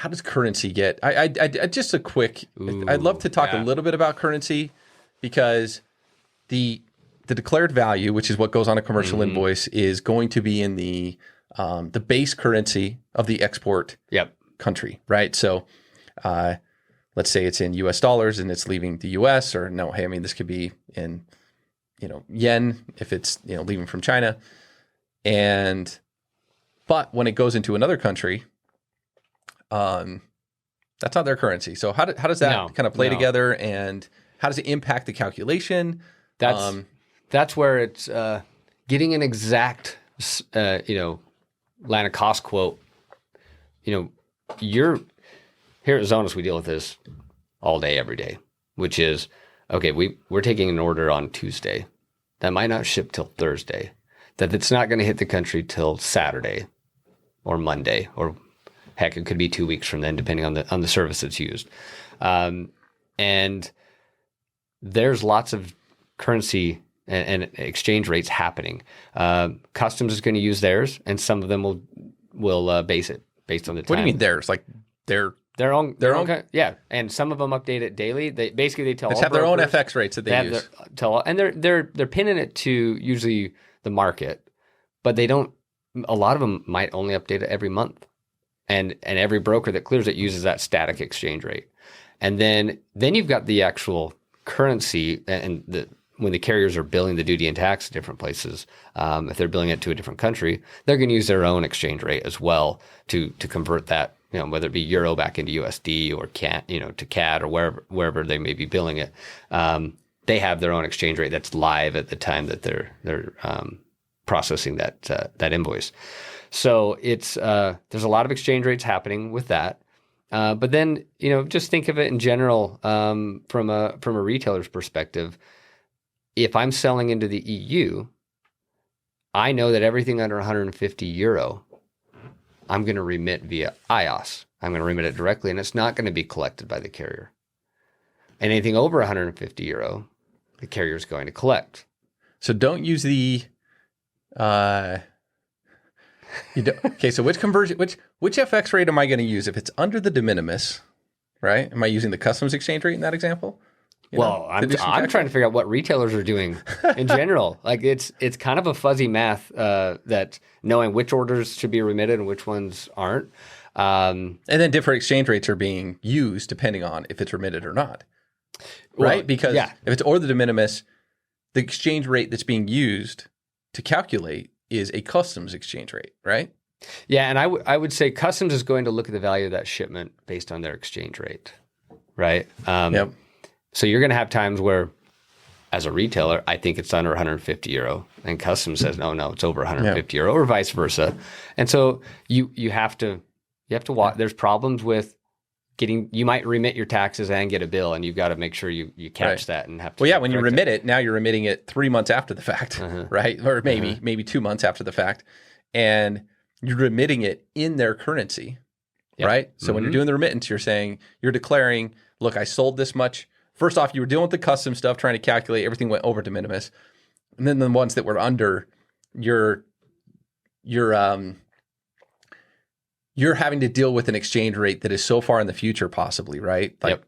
how does currency get? I just a quick. I'd love to talk a little bit about currency, because the declared value, which is what goes on a commercial invoice, is going to be in the base currency of the export country, right? So let's say it's in US dollars and it's leaving the US, or no, hey, I mean, this could be in, yen if it's, leaving from China. But when it goes into another country, that's not their currency. So how does that kind of play together, and how does it impact the calculation? That's where it's getting an exact, line of cost quote. Here at Zonus, we deal with this all day, every day, which is, okay, we're taking an order on Tuesday that might not ship till Thursday, that it's not going to hit the country till Saturday or Monday, or heck, it could be 2 weeks from then, depending on the service that's used. And there's lots of currency and exchange rates happening. Customs is going to use theirs, and some of them will base it based on the time. What do you mean theirs? Like their own? Yeah, and some of them update it daily. They tell they all have their own brokers, FX rates that they use. And they're pinning it to usually the market, but they don't. A lot of them might only update it every month, and every broker that clears it uses that static exchange rate. And then you've got the actual currency, and when the carriers are billing the duty and tax at different places, if they're billing it to a different country, they're going to use their own exchange rate as well to convert that, whether it be euro back into USD or to CAD or wherever they may be billing it. They have their own exchange rate that's live at the time that they're processing that invoice. So it's there's a lot of exchange rates happening with that. But then just think of it in general from a retailer's perspective. If I'm selling into the EU, I know that everything under 150 euro, I'm going to remit via iOS. I'm going to remit it directly, and it's not going to be collected by the carrier. And anything over 150 euro, the carrier is going to collect. So don't use the. Okay, so which FX rate am I going to use if it's under the de minimis, right? Am I using the customs exchange rate in that example? I'm trying to figure out what retailers are doing in general. Like it's kind of a fuzzy math that knowing which orders should be remitted and which ones aren't. And then different exchange rates are being used depending on if it's remitted or not, right? Well, because if it's over the de minimis, the exchange rate that's being used to calculate is a customs exchange rate, right? Yeah, and I would say customs is going to look at the value of that shipment based on their exchange rate, right? Yep. So you're going to have times where, as a retailer, I think it's under 150 euro, and customs says no, it's over 150 euro, or vice versa. And so you have to watch. There's problems with you might remit your taxes and get a bill, and you've got to make sure you catch that and have to. Well, yeah, when you remit it, now you're remitting it 3 months after the fact, right? Or maybe 2 months after the fact, and you're remitting it in their currency, right? So when you're doing the remittance, you're declaring, look, I sold this much. First off, you were dealing with the custom stuff, trying to calculate, everything went over de minimis. And then the ones that were under, you're having to deal with an exchange rate that is so far in the future, possibly, right? Like